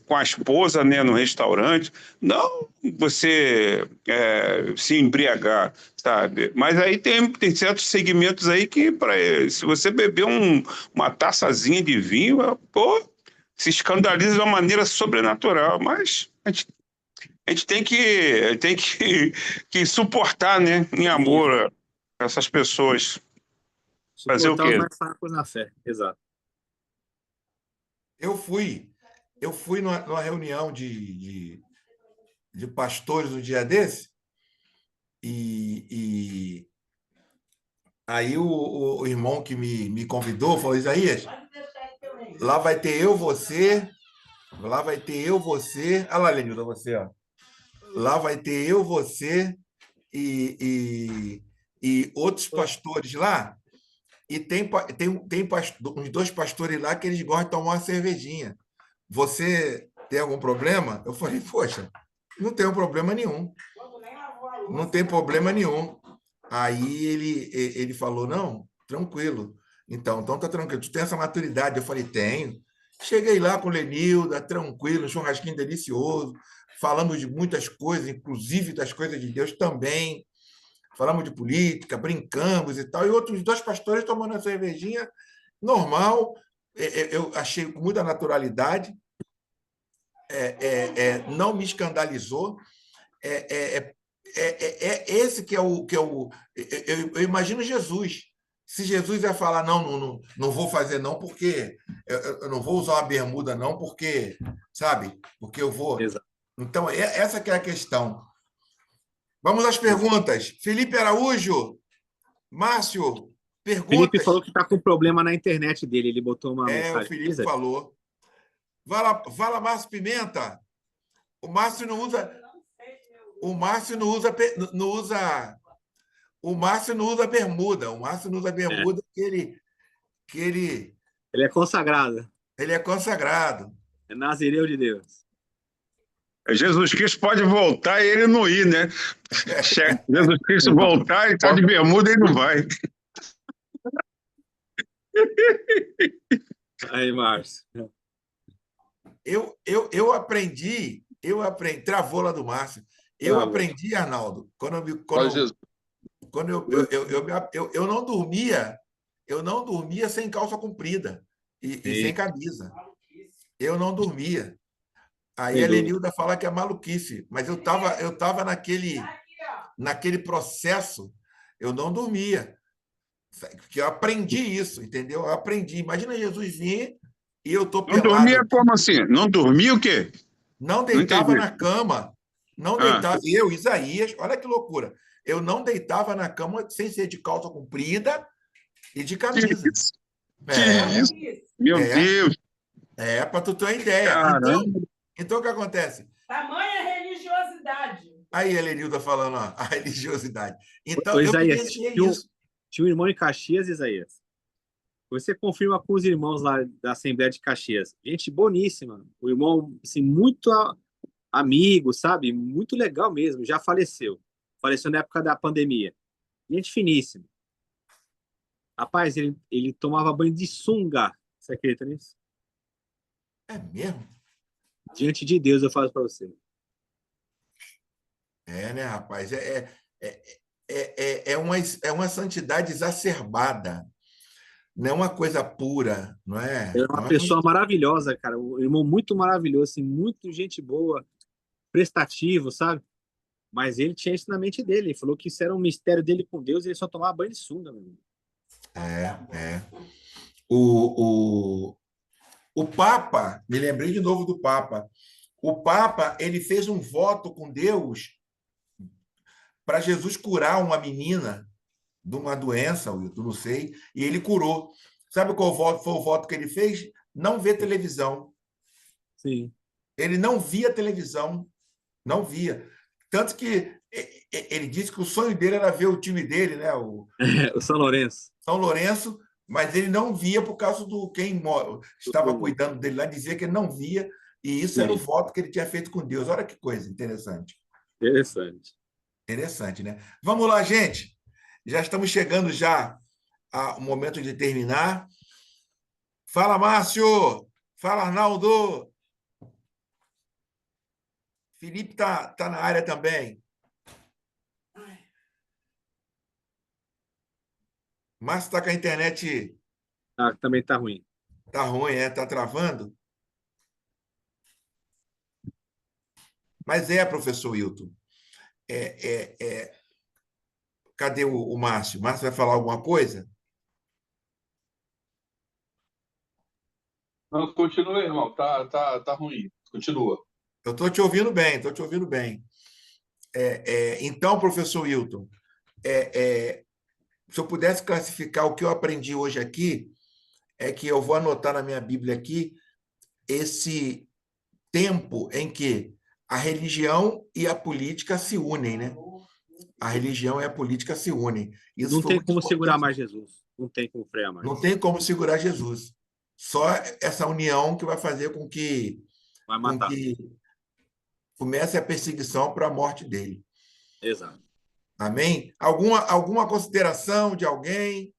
com a esposa, né, no restaurante. Não você se embriagar, sabe? Mas aí tem certos segmentos aí que, se você beber uma taçazinha de vinho, pô, se escandaliza de uma maneira sobrenatural, mas a gente tem que suportar, né, em Isso. amor essas pessoas. Fazer o Suportar os quê? mais fracos na fé. Exato. Eu fui, eu fui numa reunião de pastores um dia desse, e aí o irmão que me convidou falou: Isaías, lá vai ter eu, você, lá vai ter eu, você. Olha lá, Lenilda, você, ó. Lá vai ter eu, você e outros pastores lá. E uns dois pastores lá que eles gostam de tomar uma cervejinha. Você tem algum problema? Eu falei, poxa, não tenho problema nenhum. Não tem problema nenhum. Aí ele falou, não, tranquilo. Então tá tranquilo. Tu tem essa maturidade? Eu falei, tenho. Cheguei lá com o Lenilda, tranquilo, um churrasquinho delicioso. Falamos de muitas coisas, inclusive das coisas de Deus também. Falamos de política, brincamos e tal. E outros dois pastores tomando uma cervejinha normal. Eu achei com muita naturalidade. Não me escandalizou. Esse que é o. Eu imagino Jesus. Se Jesus ia falar, não vou fazer, não, porque eu não vou usar uma bermuda, não, porque, sabe? Porque eu vou. Exato. Então, essa que é a questão. Vamos às Exato. perguntas. Felipe Araújo, Márcio, Felipe perguntas. falou que está com problema na internet dele. Ele botou uma O mensagem. Felipe falou. Vai lá, Márcio Pimenta. O Márcio não usa. O Márcio não usa, não usa. O Márcio não usa bermuda. O Márcio não usa É. bermuda que Ele é consagrado. ele é consagrado. É nazireu de Deus. Jesus Cristo pode voltar e ele não ir, né? Jesus Cristo voltar e está de bermuda e não vai. Aí, Márcio. Eu aprendi, travou lá do Márcio. Eu aprendi, Arnaldo, quando eu não dormia sem calça comprida e sem camisa. Eu não dormia. Aí Sem a dúvida. Lenilda fala que é maluquice, mas eu tava naquele processo, eu não dormia. Porque eu aprendi isso, entendeu? Eu aprendi. Imagina Jesus vir e eu tô Não pelado dormia aqui. como assim? Não dormia o quê? Não Não deitava entendi. na cama. Não Ah, deitava. Eu, Isaías, olha que loucura. Eu não deitava na cama sem ser de calça comprida e de que camisa. isso? Que É, isso? Meu é, Deus, para tu ter uma ideia. caramba. Então o que acontece? Tamanha religiosidade. Aí a Lenilda falando, ó, a religiosidade. Então Ô, eu Isaías, vivenciei tinha um, isso. tinha um irmão em Caxias, Isaías. Você confirma com os irmãos lá da Assembleia de Caxias. Gente boníssima. O irmão, assim, muito amigo, sabe? Muito legal mesmo. Já faleceu. Faleceu na época da pandemia. Gente finíssima. Rapaz, ele tomava banho de sunga. Você acredita nisso? É mesmo? Diante de Deus, eu falo para você. Né, rapaz? É uma santidade exacerbada. Não é uma coisa pura, não é? Ele é uma pessoa maravilhosa, cara. Um irmão muito maravilhoso, assim, muito gente boa, prestativo, sabe? Mas ele tinha isso na mente dele. Ele falou que isso era um mistério dele com Deus e ele só tomava banho de sunga, meu irmão. É. O, o, o Papa, me lembrei de novo do Papa. O Papa, ele fez um voto com Deus para Jesus curar uma menina de uma doença, Wilton, não sei, e ele curou. Sabe qual foi o voto que ele fez? Não ver televisão. Sim. Ele não via televisão, não via. Tanto que ele disse que o sonho dele era ver o time dele, né? O O São Lourenço. São Lourenço, mas ele não via por causa do quem estava cuidando dele lá, dizia que ele não via, e isso era o voto que ele tinha feito com Deus. Olha que coisa interessante. Interessante. Interessante, né? Vamos lá, gente. Já estamos chegando já ao momento de terminar. Fala, Márcio! Fala, Arnaldo! Felipe tá na área também. Márcio está com a internet. Também tá ruim. Tá ruim, tá travando? Mas professor Wilton. Cadê o Márcio? Márcio vai falar alguma coisa? Não, continua, irmão. Tá ruim. Continua. Eu estou te ouvindo bem, estou te ouvindo bem. Então, professor Wilton, se eu pudesse classificar o que eu aprendi hoje aqui, é que eu vou anotar na minha Bíblia aqui esse tempo em que a religião e a política se unem, né? A religião e a política se unem. Isso Não foi tem muito como importante. segurar mais Jesus. Não tem como frear mais. Não tem como segurar Jesus. Só essa união que vai fazer com que Vai matar. Comece a perseguição para a morte dele. Exato. Amém? Alguma consideração de alguém?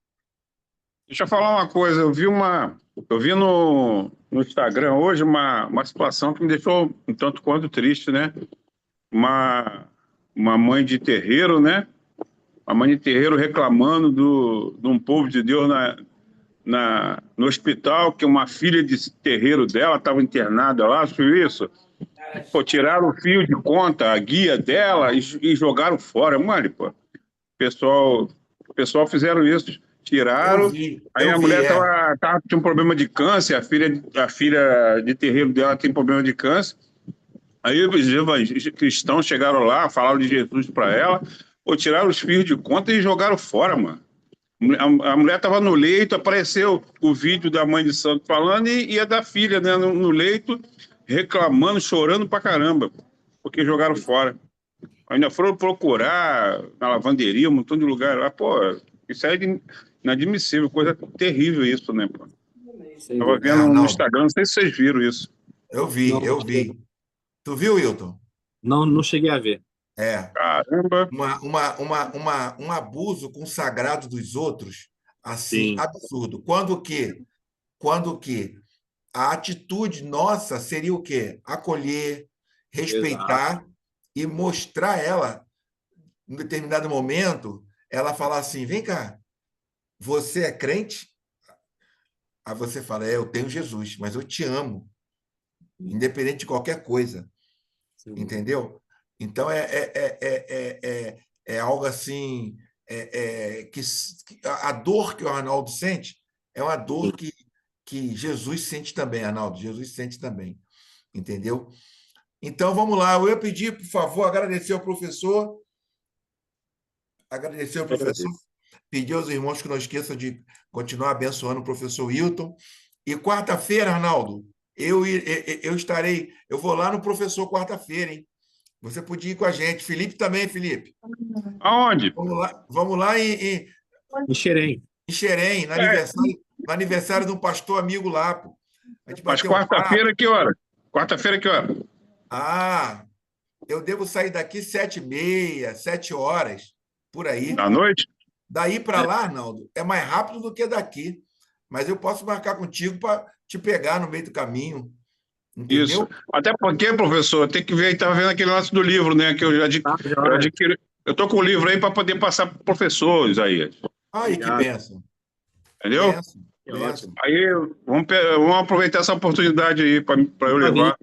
Deixa eu falar uma coisa. Eu vi no Instagram hoje uma situação que me deixou um tanto quanto triste, né? Uma mãe de terreiro, né? Uma mãe de terreiro reclamando de um povo de Deus no hospital, que uma filha de terreiro dela estava internada lá, viu isso? Pô, tiraram o fio de conta, a guia dela e jogaram fora. Mano, pô, o pessoal fizeram isso, tiraram. Aí a mulher tinha um problema de câncer, a filha de terreiro dela tem problema de câncer. Aí os cristãos chegaram lá, falaram de Jesus para ela, pô, tiraram os fios de conta e jogaram fora, mano. A mulher estava no leito, apareceu o vídeo da mãe de santo falando e a da filha, né, no leito, reclamando, chorando pra caramba, porque jogaram fora. Ainda foram procurar na lavanderia, um montão de lugar lá. Pô, isso é inadmissível, coisa terrível isso, né, pô? Estava vendo no Instagram, não sei se vocês viram isso. Eu vi. Tu viu, Wilton? Não cheguei a ver. Caramba. Um abuso com o sagrado dos outros, assim, Sim. absurdo. Quando que a atitude nossa seria o quê? Acolher, respeitar e mostrar ela, em determinado momento, ela falar assim, vem cá, você é crente? Aí você fala, eu tenho Jesus, mas eu te amo, independente de qualquer coisa. Sim. Entendeu? Então, é algo assim, que a dor que o Arnaldo sente é uma dor que Jesus sente também, Arnaldo. Jesus sente também. Entendeu? Então, vamos lá. Eu ia pedir, por favor, agradecer ao professor. Pedir aos irmãos que não esqueçam de continuar abençoando o professor Wilton. E quarta-feira, Arnaldo, eu vou lá no professor quarta-feira, hein? Você podia ir com a gente. Felipe também, Felipe. Aonde? Vamos lá em Xerém. Em Xerém, no aniversário de um pastor amigo lá, pô. Mas quarta-feira, que hora? Quarta-feira, que hora? Eu devo sair daqui 7h30, 7h, por aí. Da noite? Daí para lá, Arnaldo, é mais rápido do que daqui. Mas eu posso marcar contigo para te pegar no meio do caminho. Entendeu? Isso. Até porque, professor, tem que ver, estava vendo aquele lance do livro, né? Que eu adquiri. Eu estou com o livro aí para poder passar para professores aí. Ai, que bênção. Entendeu? Bênção. Aí vamos aproveitar essa oportunidade aí para eu levar.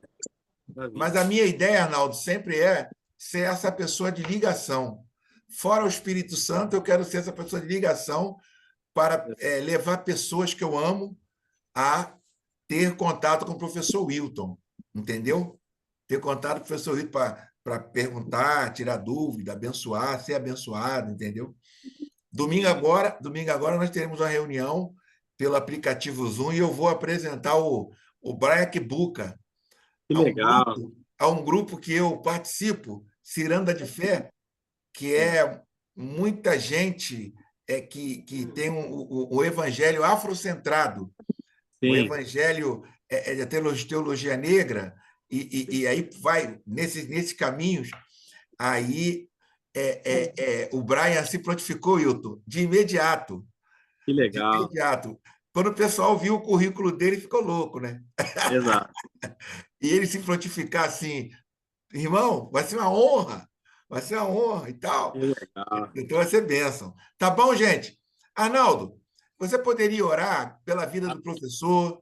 Maravilha. Mas a minha ideia, Arnaldo, sempre é ser essa pessoa de ligação. Fora o Espírito Santo, eu quero ser essa pessoa de ligação para levar pessoas que eu amo a ter contato com o professor Wilton, entendeu? Ter contato com o professor Wilton para perguntar, tirar dúvida, abençoar, ser abençoado, entendeu? Domingo agora nós teremos uma reunião pelo aplicativo Zoom e eu vou apresentar o Braille Buca Que a um legal. grupo que eu participo, Ciranda de Fé, que é muita gente que tem o evangelho afrocentrado, o Sim, evangelho é de teologia negra, e aí vai nesses caminhos, aí o Brian se prontificou, Hilton, de imediato, que de legal. imediato. Quando o pessoal viu o currículo dele, ficou louco, né? Exato. E ele se prontificar assim, irmão, vai ser uma honra e Que tal. legal. Então vai ser bênção. Tá bom, gente? Arnaldo, você poderia orar pela vida do professor,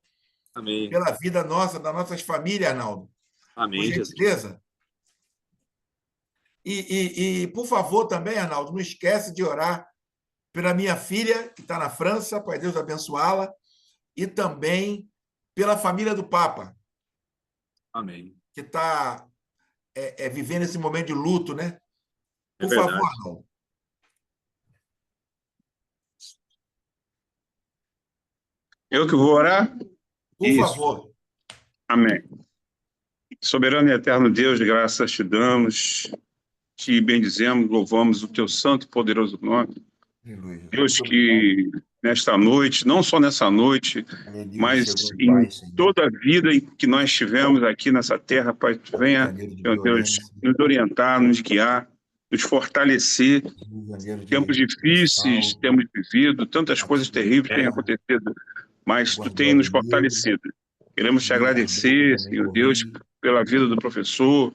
Amém. pela vida nossa, das nossas famílias, Arnaldo? Por Amém, Jesus. gentileza? Por favor, também, Arnaldo, não esquece de orar pela minha filha, que está na França, para Deus abençoá-la, e também pela família do Papa, Amém. que está vivendo esse momento de luto, né? É Por favor, verdade. Arnaldo. Eu que vou orar? Por Isso. favor. Amém. Soberano e eterno Deus, graças te damos, te bendizemos, louvamos o teu santo e poderoso nome. Aleluia. Deus, Muito obrigado. que nesta noite, não só nessa noite, Aleluia. mas Chegou em em paz, Senhor. toda a vida em que nós tivemos aqui nessa terra, Pai, tu venha, Janeiro de meu Deus, violência, nos orientar, nos guiar, nos fortalecer. janeiro Tempos de difíceis assalto, temos vivido, tantas coisas terríveis têm É. acontecido, mas tu guardou tem nos Avenida, fortalecido. Queremos te guarda agradecer, também Senhor Deus, Correio, pela vida do professor.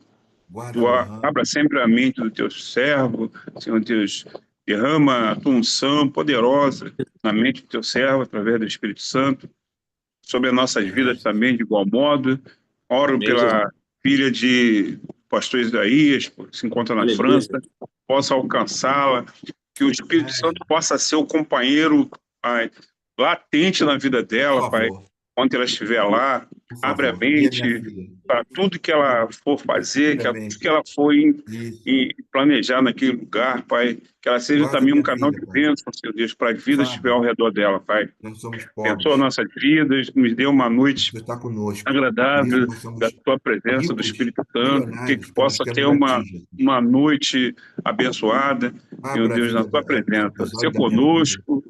guarda Tu Lohan, abra sempre a mente do teu servo, Senhor Deus, derrama a tua unção poderosa na mente do teu servo, através do Espírito Santo, sobre as nossas vidas também, de igual modo. Oro Amém, Jesus. pela filha de pastor Isaías, que se encontra na Aleluia. França, possa alcançá-la, que o Espírito Santo possa ser o companheiro, Pai, latente na vida por dela, Pai, favor, onde ela estiver lá. por Abre a favor, guia minha mente filha, para tudo que ela for fazer, tudo primeiramente, que ela for isso, planejar naquele lugar, Pai, que ela seja guarda também um minha canal filha, de Pai, bênção, Senhor Deus, para as vidas que estiver sabe, ao redor dela, Pai. nós somos Abençoa pobres, nossas vidas, nos dê uma noite você está conosco, por isso agradável nós da somos tua presença, do ricos, Espírito Santo, milionários, que porque nós possa ter temos a ti, Jesus. uma noite abençoada, Senhor Abra a Deus, na vida tua presença. abençoada Ser da minha filha, conosco,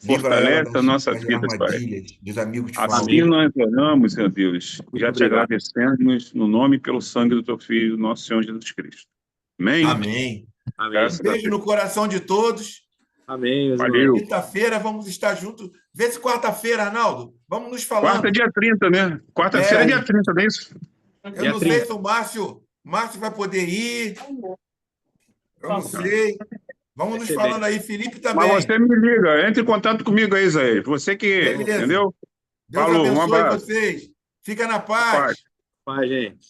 livra ela fortalece as nossas das vidas, Pai. armadilhas, dos amigos Assim falsos. Amém. nós oramos, Senhor Deus, Muito já te obrigado. agradecemos no nome e pelo sangue do teu Filho, nosso Senhor Jesus Cristo. Amém? Amém. Amém. Graças a Beijo Deus. no coração de todos. Amém, meus irmãos. Valeu. Quinta-feira vamos estar juntos. Vê se quarta-feira, Arnaldo. Vamos nos falando. Quarta, dia 30, né? Quarta-feira é dia 30, não é isso? Eu Dia não 30. sei se o Márcio vai poder ir. Eu não sei. Vamos nos falando aí, Felipe Mas também. você me liga, entre em contato comigo aí, Zé. Você que, Beleza. entendeu? Deus Falou, um abençoe abraço. vocês. Fica na Paz. paz. Pai, gente.